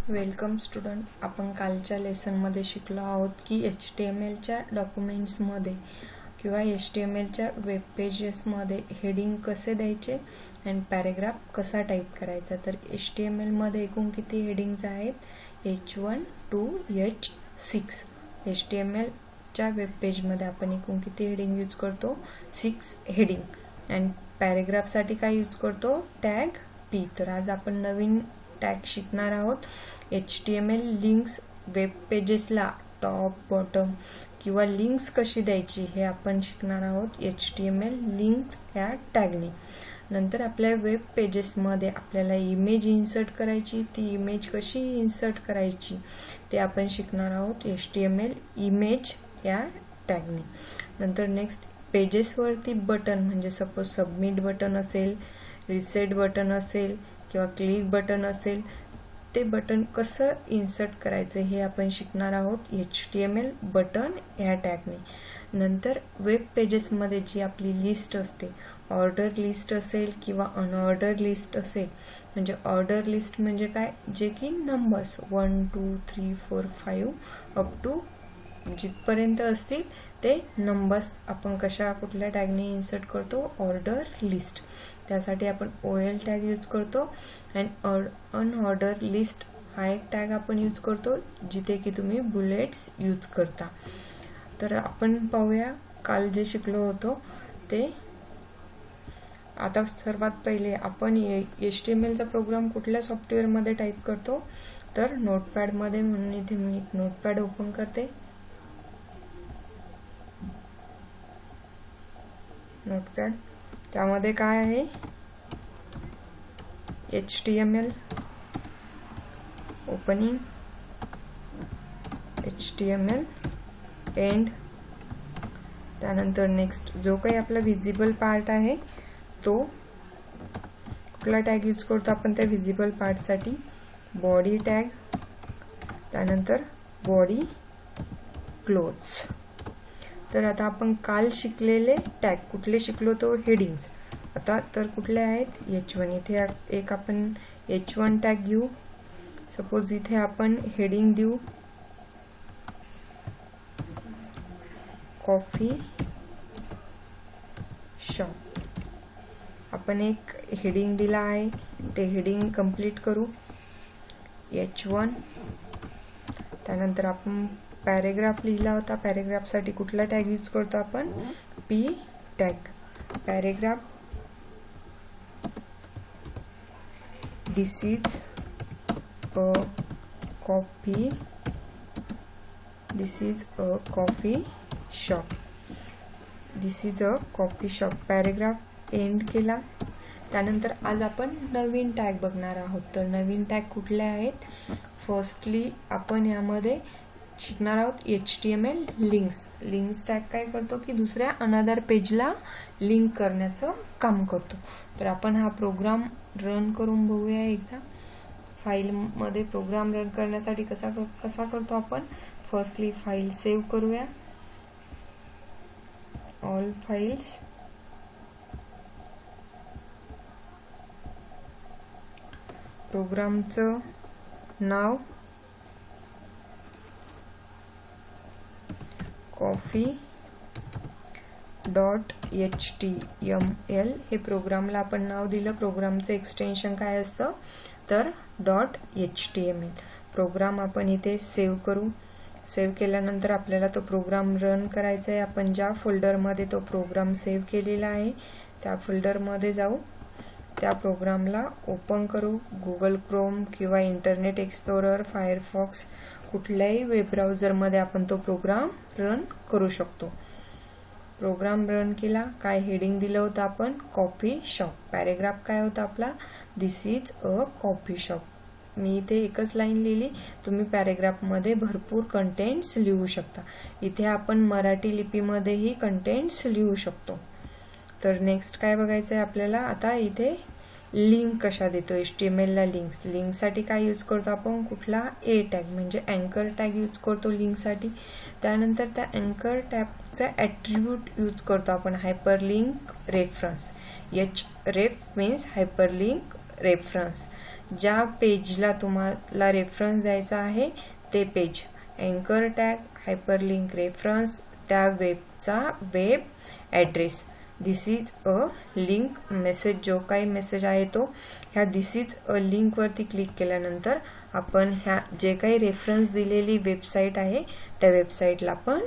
Welcome student. आपण कालच्या लेसनमध्ये शिकलो आहोत की HTMLच्या डॉक्युमेंट्समध्ये किंवा HTMLच्या वेब पेजेसमध्ये हेडिंग कसे द्यायचे आणि पॅरेग्राफ कसा टाईप करायचा. तर HTMLमध्ये एकूण किती हेडिंग्ज आहेत? H1 to H6. HTMLच्या वेब पेजमध्ये आपण एकूण किती हेडिंग यूज करतो? 6 हेडिंग. आणि पॅरेग्राफसाठी काय यूज करतो? Tag P. तर आज आपण नवीन टॅग शिकणार आहोत. HTML लिंक्स वेब पेजेसला टॉप बॉटम किंवा लिंक्स कशी द्यायची हे आपण शिकणार आहोत HTML लिंक्स या टॅगने. नंतर आपल्या वेब पेजेसमध्ये आपल्याला इमेज इन्सर्ट करायची, ती इमेज कशी इन्सर्ट करायची ते आपण शिकणार आहोत HTML इमेज या टॅगने. नंतर नेक्स्ट पेजेसवरती बटन म्हणजे सपोज सबमिट बटन असेल, रिसेट बटन असेल किंवा क्लिक बटन असेल, ते बटन कसं इन्सर्ट करायचं हे आपण शिकणार आहोत HTML बटन या टॅगने. नंतर वेब पेजेसमध्ये जी आपली लिस्ट असते, ऑर्डर लिस्ट असेल किंवा अनऑर्डर लिस्ट असेल, म्हणजे ऑर्डर लिस्ट म्हणजे काय, जे की नंबर्स 1 2 3 4 5 अप टू जिथपर्यंत असतील ते नंबर्स आपण कुठल्या टॅगने इन्सर्ट करतो? Order list. त्यासाठी आपण OL टॅग यूज करतो. आणि अनऑर्डर लिस्ट हा एक टॅग आपण यूज करतो जिथे की तुम्ही बुलेट्स यूज करता. तर आपण पाहूया काल जे शिकलो होतो ते. आता सर्वात पहिले आपण HTMLचा प्रोग्राम कुठल्या सॉफ्टवेअरमध्ये टाईप करतो? तर नोटपॅडमध्ये. म्हणून इथे मी एक नोटपॅड ओपन करते. नोटपॅड, त्यामध्ये काय आहे? HTML opening, HTML end. त्यानंतर नेक्स्ट जो काही आपला व्हिजिबल पार्ट आहे तो कुठला टॅग यूज करतो आपण त्या व्हिजिबल पार्टसाठी? Body tag. त्यानंतर बॉडी क्लोथ्स. तर आता आपण काल शिकलेले टॅग कुठले शिकलो? तो हेडिंग्स. आता तर कुठले आहेत? H1. इथे एक आपण H1 टॅग घेऊ. सपोज इथे आपण हेडिंग देऊ कॉफी शॉप. आपण एक हेडिंग दिला आहे, ते हेडिंग कंप्लीट करू. H1. त्यानंतर आपण पॅरेग्राफ लिहिला होता. पॅरेग्राफसाठी कुठला टॅग यूज करतो आपण? P tag. Paragraph. This is a coffee. This is a coffee shop. This is a coffee shop. Paragraph end केला. त्यानंतर आज आपण नवीन टॅग बघणार आहोत. तर नवीन टॅग कुठले आहेत? फर्स्टली आपण यामध्ये शिकणार आहोत HTML लिंक्स. लिंक्स टॅग काय करतो की दुसऱ्या अनदर पेजला लिंक करण्याचं काम करतो. तर आपण हा प्रोग्राम रन करून बघूया एकदा. फाईलमध्ये प्रोग्राम रन करण्यासाठी कसा करतो आपण? फर्स्टली फाईल सेव्ह करूया. All files. प्रोग्रामचं नाव कॉफी .html. हे प्रोग्रामला आपण नाव दिलं. प्रोग्रामचं एक्सटेन्शन काय असतं? तर .html. प्रोग्राम आपण इथे सेव्ह करू. सेव्ह केल्यानंतर आपल्याला तो प्रोग्राम रन करायचा आहे. आपण ज्या फोल्डरमध्ये तो प्रोग्राम सेव्ह केलेला आहे त्या फोल्डरमध्ये जाऊ. त्या प्रोग्रामला ओपन करू. गुगल क्रोम किंवा इंटरनेट एक्सप्लोरर, फायरफॉक्स कुठल्याही वेब ब्राउझरमध्ये आपण तो प्रोग्राम रन करू शकतो. प्रोग्राम रन केला. काय हेडिंग दिलं होतं आपण? Coffee shop. पॅरेग्राफ काय होता आपला? दिस इज अ कॉफी शॉप. मी इथे एकच लाईन लिहिली. तुम्ही पॅरेग्राफमध्ये भरपूर कंटेंट्स लिहू शकता. इथे आपण मराठी लिपीमध्येही कंटेंट्स लिहू शकतो. तर नेक्स्ट काय बघायचं आहे आपल्याला? आता इथे लिंक कशा देतो HTMLला? लिंक्स. लिंकसाठी काय यूज करतो आपण? कुठला? A टॅग म्हणजे अँकर टॅग यूज करतो लिंकसाठी. त्यानंतर त्या अँकर टॅगचा ॲट्रिब्यूट यूज करतो आपण hyperlink reference. href means hyperlink reference. ज्या पेजला तुम्हाला रेफरन्स द्यायचा आहे ते पेज, अँकर टॅग, हायपरलिंक रेफरन्स, त्या वेबचा web address, this is a link message, जो काही मेसेज आहे तो ह्या दिस इज अ लिंक वरती क्लिक केल्यानंतर आपण ह्या जे काही रेफरन्स दिलेली वेबसाईट आहे त्या वेबसाईटला आपण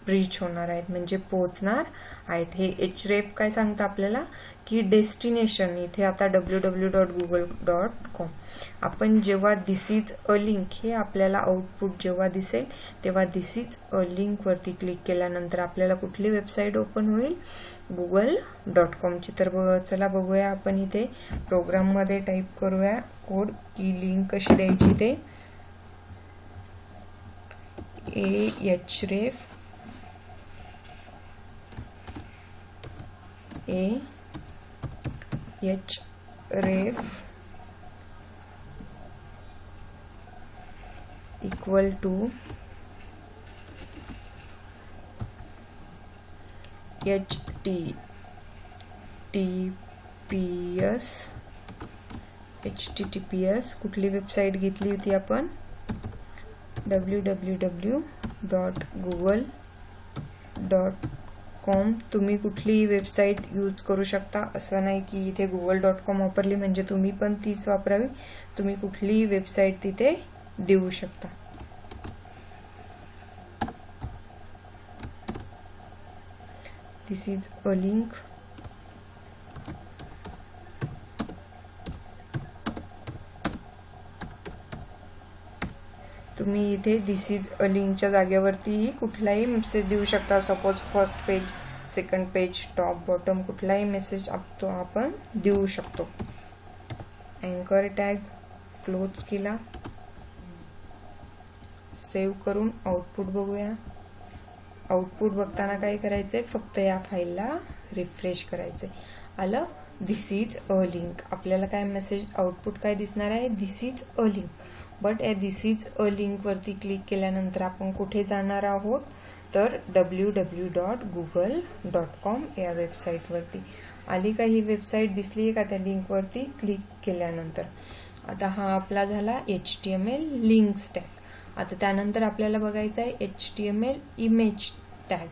रीच होणार आहेत, म्हणजे पोहोचणार आहेत. हे href काय सांगतं आपल्याला की डेस्टिनेशन, इथे आता www.google.com. आपण जेव्हा दिस इज अ लिंक हे आपल्याला आउटपुट जेव्हा दिसेल तेव्हा दिस इज अ लिंक वरती क्लिक केल्यानंतर आपल्याला कुठली वेबसाईट ओपन होईल, google.com ची. तर चला बघूया, आपण इथे प्रोग्राम मध्ये टाईप करूया कोड की लिंक कशी द्यायची ते. href equal to https कुठली वेबसाईट घेतली होती आपण, www.google.com. तुम्ही कुठली वेबसाईट यूज करू शकता, असं नाही की इथे google.com वापरली म्हणजे तुम्ही पण तीच वापरावी. तुम्ही कुठलीही वेबसाईट तिथे देऊ शकता. दिस इज अ लिंक. तुम्ही इथे दिस इज अ लिंकच्या जागेवरती कुठलाही मेसेज देऊ शकता. Suppose first page, second page, top, bottom कुठलाही मेसेज आपण देऊ शकतो. अँकर टॅग क्लोज केला, सेव्ह करून आउटपुट बघूया. आउटपुट बघताना काय करायचंय, फक्त या फाईलला रिफ्रेश करायचंय. आलं दिस इज अ लिंक. आपल्याला काय मेसेज आउटपुट काय दिसणार आहे, दिस इज अ लिंक. बट या दिस इज अ लिंक वरती क्लिक केल्यानंतर आपण कुठे जाणार आहोत, तर www.google.com या वेबसाईट वरती. आली का ही वेबसाईट, दिसली आहे का त्या लिंक वरती क्लिक केल्यानंतर. आता हा आपला झाला HTML लिंक्स टॅग. आता त्यानंतर आपल्याला बघायचं आहे HTML इमेज टॅग.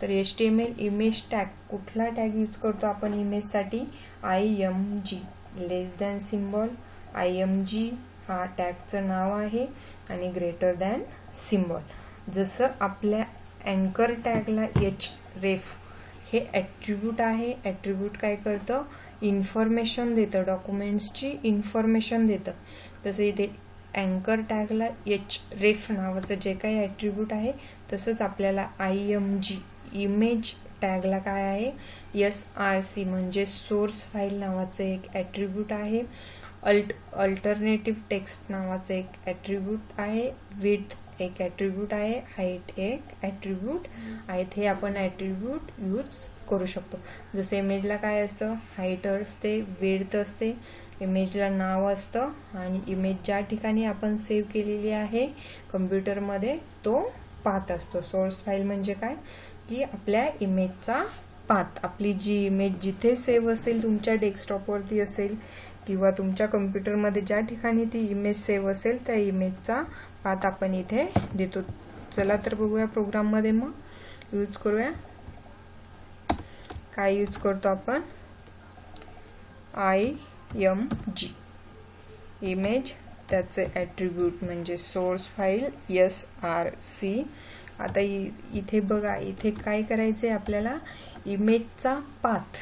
तर HTML इमेज टॅग कुठला टॅग यूज करतो आपण इमेजसाठी, img लेस दॅन सिम्बॉल. img हा टॅगचं नाव आहे आणि ग्रेटर दॅन सिम्बॉल. जसं आपल्या अँकर टॅगला href हे ॲट्रिब्यूट आहे. ॲट्रिब्यूट काय करतं, इन्फॉर्मेशन देतं, डॉक्युमेंट्सची इन्फॉर्मेशन देतं. तसं इथे अँकर टॅगला href नावाचं जे काही ॲट्रिब्यूट आहे तसंच आपल्याला img इमेज टॅगला काय आहे, src म्हणजे सोर्स फाईल नावाचं एक ॲट्रिब्यूट आहे. अल्टरनेटिव्ह टेक्स्ट नावाचं एक ॲट्रिब्यूट आहे. विड्थ एक ॲट्रिब्यूट आहे. हाईट एक ॲट्रिब्यूट आहेत. हे आपण ॲट्रिब्यूट यूज करू शकतो. जसं इमेजला काय असतं, हाईट असते, विड्थ असते, इमेजला नाव असतं आणि इमेज ज्या ठिकाणी आपण सेव्ह केलेली आहे कम्प्युटरमध्ये तो पाथ असतो. सोर्स फाईल म्हणजे काय की आपल्या इमेजचा पाथ. आपली जी इमेज जिथे सेव्ह असेल, तुमच्या डेस्कटॉपवरती असेल किंवा तुमच्या कम्प्युटरमध्ये ज्या ठिकाणी ती इमेज सेव्ह असेल त्या इमेजचा पाथ आपण इथे देतो. चला तर बघूया प्रोग्राममध्ये, मग यूज करूया. काय यूज करतो आपण, img इमेज, त्याचे ॲट्रिब्यूट म्हणजे सोर्स फाईल src. आता इथे बघा, इथे काय करायचंय आपल्याला, इमेजचा पाथ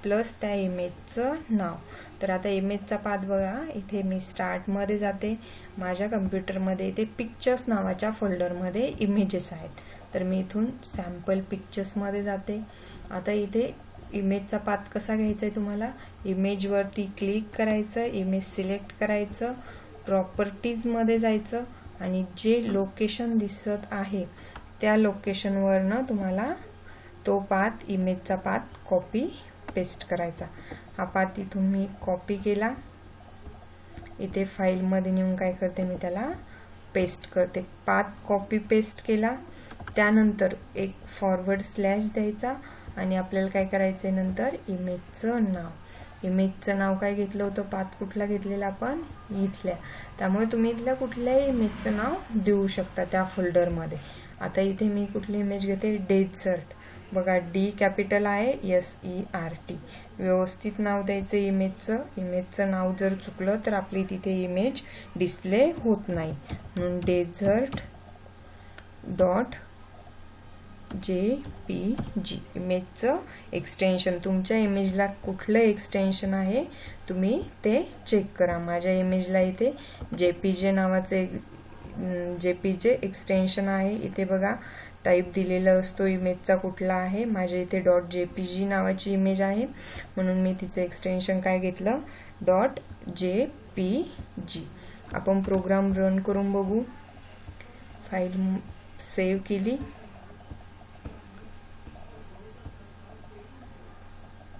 प्लस त्या इमेजचं नाव. तर आता इमेजचा पाथ बघा, इथे मी स्टार्टमध्ये जाते. माझ्या कम्प्युटरमध्ये इथे पिक्चर्स नावाच्या फोल्डरमध्ये इमेजेस आहेत. तर मी इथून सॅम्पल पिक्चर्समध्ये जाते. आता इथे इमेजचा पाथ कसा घ्यायचा आहे तुम्हाला, इमेजवरती क्लिक करायचं, इमेज सिलेक्ट करायचं, प्रॉपर्टीजमध्ये जायचं आणि जे लोकेशन दिसत आहे त्या लोकेशनवरनं तुम्हाला तो पाथ, इमेजचा पाथ कॉपी पेस्ट करायचा. हा पाथ इथून मी कॉपी केला. इथे फाईलमध्ये नेऊन काय करते, मी त्याला पेस्ट करते. पाथ कॉपी पेस्ट केला. त्यानंतर एक फॉरवर्ड स्लॅश द्यायचा आणि आपल्याला काय करायचंय, नंतर इमेजचं नाव. इमेजचं नाव काय घेतलं होतं, पाथ कुठला घेतलेला आपण, इथल्या. त्यामुळे तुम्ही इथल्या कुठल्याही इमेजचं नाव देऊ शकता त्या फोल्डरमध्ये. आता इथे मी कुठली इमेज घेते, डेझर्ट. बघा D कॅपिटल आहे, SERT. व्यवस्थित नाव द्यायचं इमेजचं नाव जर चुकलं तर आपली तिथे इमेज डिस्प्ले होत नाही. म्हणून डेझर्ट डॉट JPG इमेजचं एक्सटेन्शन. तुमच्या इमेजला कुठलं एक्सटेन्शन आहे तुम्ही ते चेक करा. माझ्या इमेजला इथे JPG नावाचे JPG एक्सटेन्शन आहे. इथे बघा टाईप दिलेला असतो इमेजचा कुठला आहे. माझ्या इथे .jpg नावाची इमेज आहे म्हणून मी तिचं एक्सटेन्शन काय घेतलं, .jpg. आपण प्रोग्राम रन करून बघू. फाईल सेव्ह केली,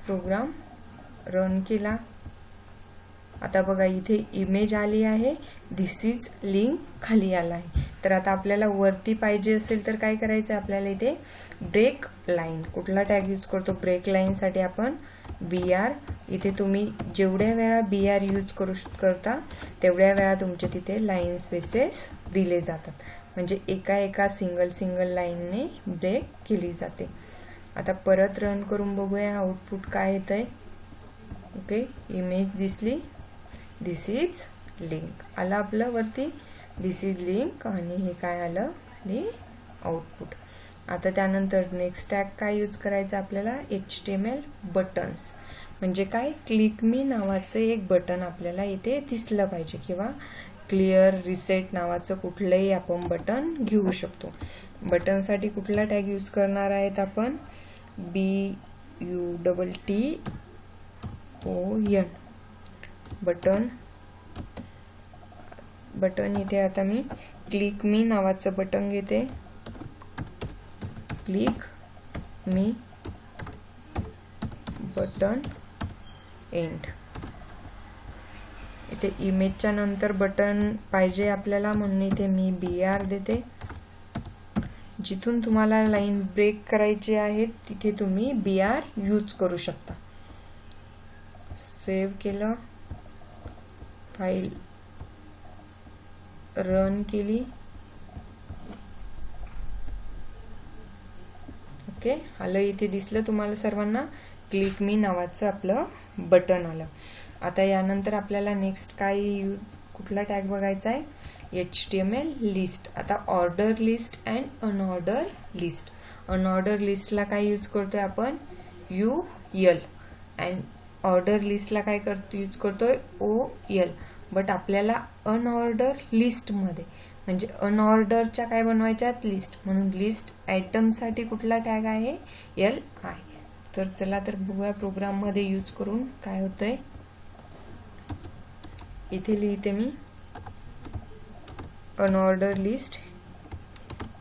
प्रोग्राम रन केला. आता बघा इथे इमेज आली आहे, धिस इज लिंक खाली आला आहे. तर आता आपल्याला वरती पाहिजे असेल तर काय करायचं, आपल्याला इथे ब्रेक लाईन. कुठला टॅग यूज करतो ब्रेक लाईन साठी, आपण BR. इथे तुम्ही जेवढ्या वेळा BR यूज करता तेवढ्या वेळा तुमचे तिथे लाईन स्पेसेस दिले जातात. म्हणजे एका सिंगल लाईनने ब्रेक केली जाते. आता परत रन करून बघूया आउटपुट काय येतंय. ओके, इमेज दिसली, धिस इज लिंक आलं आपलं वरती, धिस इज लिंक. आणि हे काय आलं, आणि आउटपुट. आता त्यानंतर नेक्स्ट टॅग काय यूज करायचं आपल्याला, HTML बटन्स. म्हणजे काय, क्लिक मी नावाचं एक बटन आपल्याला इथे दिसलं पाहिजे, किंवा क्लिअर रिसेट नावाचं कुठलंही आपण बटन घेऊ शकतो. बटनसाठी कुठला टॅग यूज करणार आहेत आपण, BUTTON बटन. इथे आता मी क्लिक मी नावाचं बटन घेते, क्लिक मी बटन एंड. इथे इमेजच्या नंतर बटन पाहिजे आपल्याला म्हणून इथे मी BR देते. जिथून तुम्हाला लाईन ब्रेक करायची आहे तिथे तुम्ही BR यूज करू शकता. सेव्ह केलं, फाईल रन केली. ओके, आलं इथे दिसलं तुम्हाला सर्वांना, क्लिक मी नावाचं आपलं बटन आलं. आता यानंतर आपल्याला नेक्स्ट काय कुठला टॅग बघायचा आहे, HTML लिस्ट. आता order list and unorder list. Unorder लिस्टला काय यूज करतोय आपण, UL. अँड ऑर्डर लिस्टला काय यूज करतोय, OL. बट आपल्याला अनऑर्डर लिस्टमध्ये म्हणजे अनऑर्डरच्या काय बनवायच्यात, लिस्ट. म्हणून लिस्ट आयटमसाठी कुठला टॅग आहे, LI. तर चला तर बघूया प्रोग्राममध्ये यूज करून काय होतंय. इथे लिहिते मी अनऑर्डर लिस्ट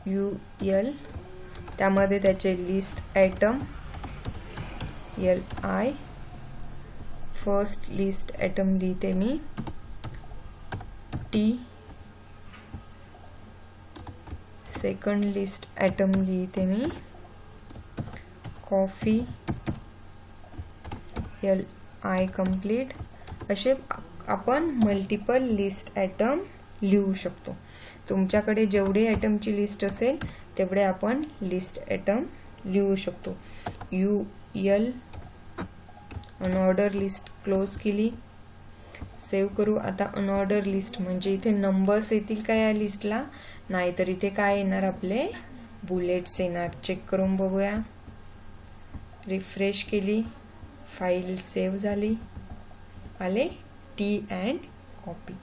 UL. त्यामध्ये त्याचे list item LI. First list item लिहिते मी T. सेकंड लिस्ट आयटम लिहिते मी कॉफी LI कंप्लीट. असे आपण मल्टिपल लिस्ट आयटम लिहू शकतो. तुमच्याकडे जेवढे आयटमची लिस्ट असेल तेवढे आपण लिस्ट आयटम लिहू शकतो. UL अनऑर्डर लिस्ट क्लोज केली, सेव्ह करू. आता अनऑर्डर लिस्ट म्हणजे इथे नंबर्स येतील का या लिस्टला, नाहीतर इथे काय येणार, आपले बुलेट्स येणार. चेक करून बघूया. रिफ्रेश केली, फाईल सेव्ह झाली, आले T अँड कॉपी.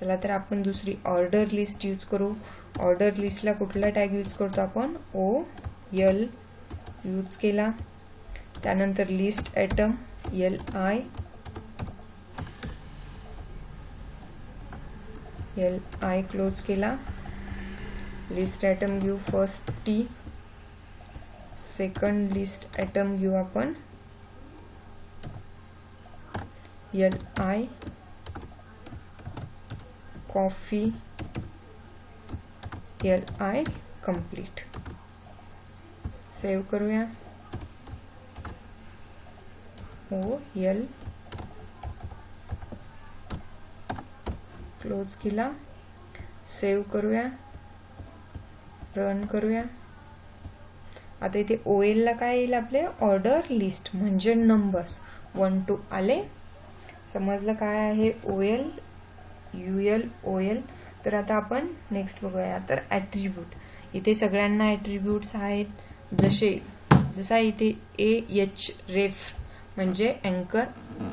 चला तर आपण दुसरी ऑर्डर लिस्ट यूज करू. ऑर्डर लिस्टला कुठला टॅग यूज करतो आपण, OL यूज केला. त्यानंतर list item LI. LI close केला. लिस्ट आयटम घेऊ first T. Second list item घेऊ आपण LI. Coffee LI complete. Save करूया. OL क्लोज केला, सेव्ह करूया, रन करूया. आता इथे OL ला काय येईल आपले, ऑर्डर लिस्ट म्हणजे नंबर्स 1 to आले. समजलं काय आहे OL, UL, OL. तर आता आपण नेक्स्ट बघूया. तर ॲट्रिब्यूट, इथे सगळ्यांना ॲट्रिब्यूट्स आहेत. जसा इथे href म्हणजे अँकर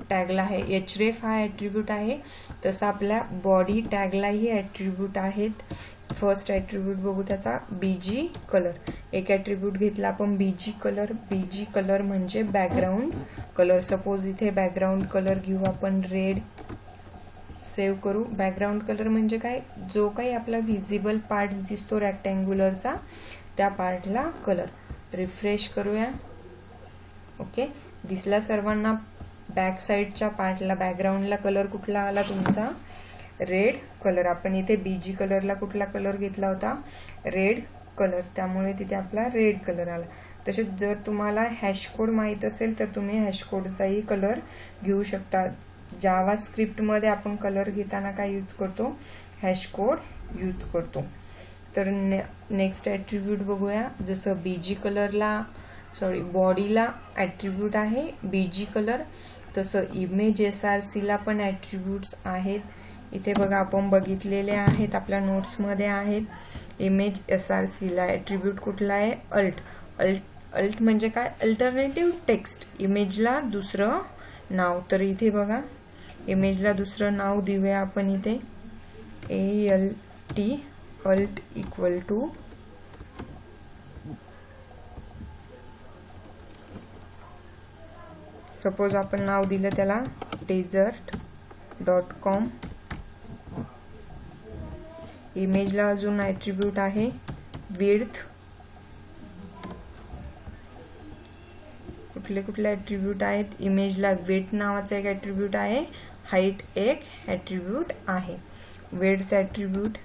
टॅगला आहे, href हा ॲट्रिब्यूट आहे, तसा आपल्या बॉडी टॅगलाही ॲट्रिब्यूट आहेत. फर्स्ट ॲट्रिब्यूट बघू त्याचा, BG कलर. एक ॲट्रिब्यूट घेतला आपण BG कलर. BG कलर म्हणजे बॅकग्राऊंड कलर. सपोज इथे बॅकग्राऊंड कलर घेऊ आपण रेड, सेव्ह करू. बॅकग्राऊंड कलर म्हणजे काय, जो काही आपला व्हिजिबल पार्ट दिसतो रेक्टँग्युलरचा त्या पार्टला कलर. रिफ्रेश करूया. ओके, दिसला सर्वांना. बॅक साईडच्या पार्टला बॅकग्राऊंडला कलर कुठला आला तुमचा, रेड कलर. आपण इथे BG कलरला कुठला कलर घेतला होता, रेड कलर, त्यामुळे तिथे आपला रेड कलर आला. तसेच जर तुम्हाला हॅश कोड माहित असेल तर तुम्ही हॅश कोडचाही कलर घेऊ शकता. जावा स्क्रिप्टमध्ये आपण कलर घेताना काय यूज करतो, हॅश कोड यूज करतो. तर नेक्स्ट ॲट्रिब्यूट बघूया. जसं BG कलरला बॉडीला ॲट्रिब्यूट आहे BG कलर, तसं इमेज SRC ला पण ॲट्रिब्यूट्स आहेत. इथे बघा आपण बघितलेले आहेत, आपल्या नोट्समध्ये आहेत. इमेज SRC ला ॲट्रिब्यूट कुठला आहे, अल्ट म्हणजे काय, अल्टरनेटिव्ह टेक्स्ट. इमेजला दुसरं नाव. तर इथे बघा इमेजला दुसरं नाव देऊया आपण इथे ALT, alt equal to suppose आपण नाव दिलं त्याला desert.com. इमेजला अजून ॲट्रिब्यूट आहे width. कुठले ॲट्रिब्यूट आहेत, इमेजला width नावाचा एक ॲट्रिब्यूट आहे, हाईट एक ॲट्रिब्यूट आहे. width ॲट्रिब्यूट,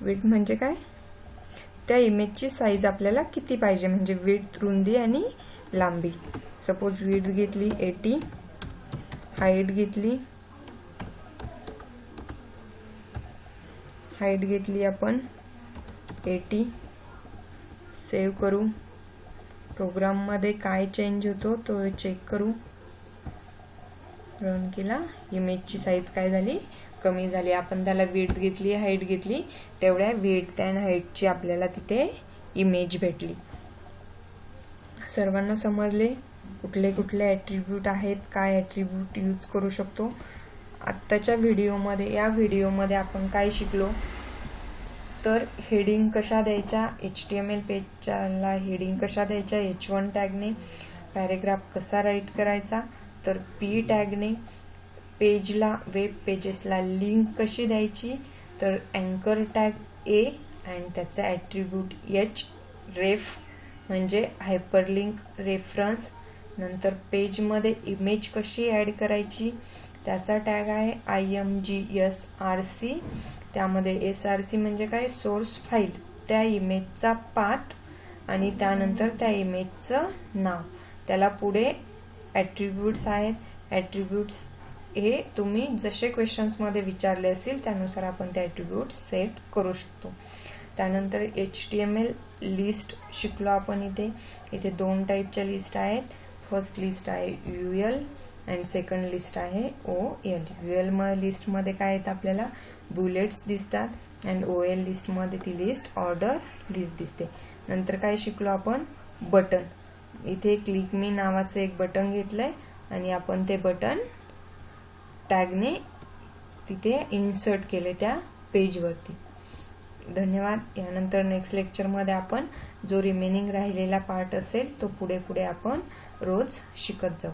width म्हणजे काय, त्या इमेजची साईज आपल्याला किती पाहिजे, म्हणजे width रुंदी आणि लांबी. सपोज width घेतली 80, हाईट घेतली आपण 80. सेव्ह करू. प्रोग्राममध्ये काय चेंज होतो तो चेक करू. रन केला. इमेजची साईज काय झाली, कमी झाली. आपण त्याला width घेतली, हाईट घेतली, तेवढ्या width अँड हाईटची आपल्याला तिथे इमेज भेटली. सर्वांना समजले कुठले ॲट्रिब्यूट आहेत, काय ॲट्रिब्यूट यूज करू शकतो. आत्ताच्या या व्हिडिओमध्ये आपण काय शिकलो, तर हेडिंग कशा द्यायच्या, HTML पेजला हेडिंग कशा द्यायच्या H1 टॅगने, पॅरेग्राफ कसा राईट करायचा, तर P टॅगने, पेजला वेब पेजेसला लिंक कशी द्यायची, तर अँकर टॅग A आणि त्याचा ॲट्रिब्यूट href म्हणजे हायपरलिंक रेफरन्स. नंतर पेजमध्ये इमेज कशी ॲड करायची, त्याचा टॅग आहे imgsrc. त्यामध्ये SRC म्हणजे काय, सोर्स फाईल, त्या इमेजचा पाथ आणि त्यानंतर त्या इमेजचं नाव. त्याला पुढे ॲट्रिब्यूट्स आहेत. ॲट्रिब्यूट्स हे तुम्ही जसे क्वेश्चन्समध्ये विचारले असतील त्यानुसार आपण ते ॲट्रिब्यूट्स सेट करू शकतो. त्यानंतर HTML लिस्ट शिकलो आपण. इथे 2 टाईपच्या लिस्ट आहेत. फर्स्ट लिस्ट आहे UL अँड सेकंड लिस्ट आहे OL. UL लिस्टमध्ये काय येतं, आपल्याला बुलेट्स दिसतात अँड OL लिस्टमध्ये ती लिस्ट ऑर्डर लिस्ट दिसते. नंतर काय शिकलो आपण, बटन. इथे क्लिक मी नावाचं एक बटन घेतलंय आणि आपण ते बटन टॅगने तिथे इन्सर्ट केले त्या पेजवरती. धन्यवाद. यानंतर नेक्स्ट लेक्चरमध्ये आपण जो रिमेनिंग राहिलेला पार्ट असेल तो पुढे आपण रोज शिकत जाऊ.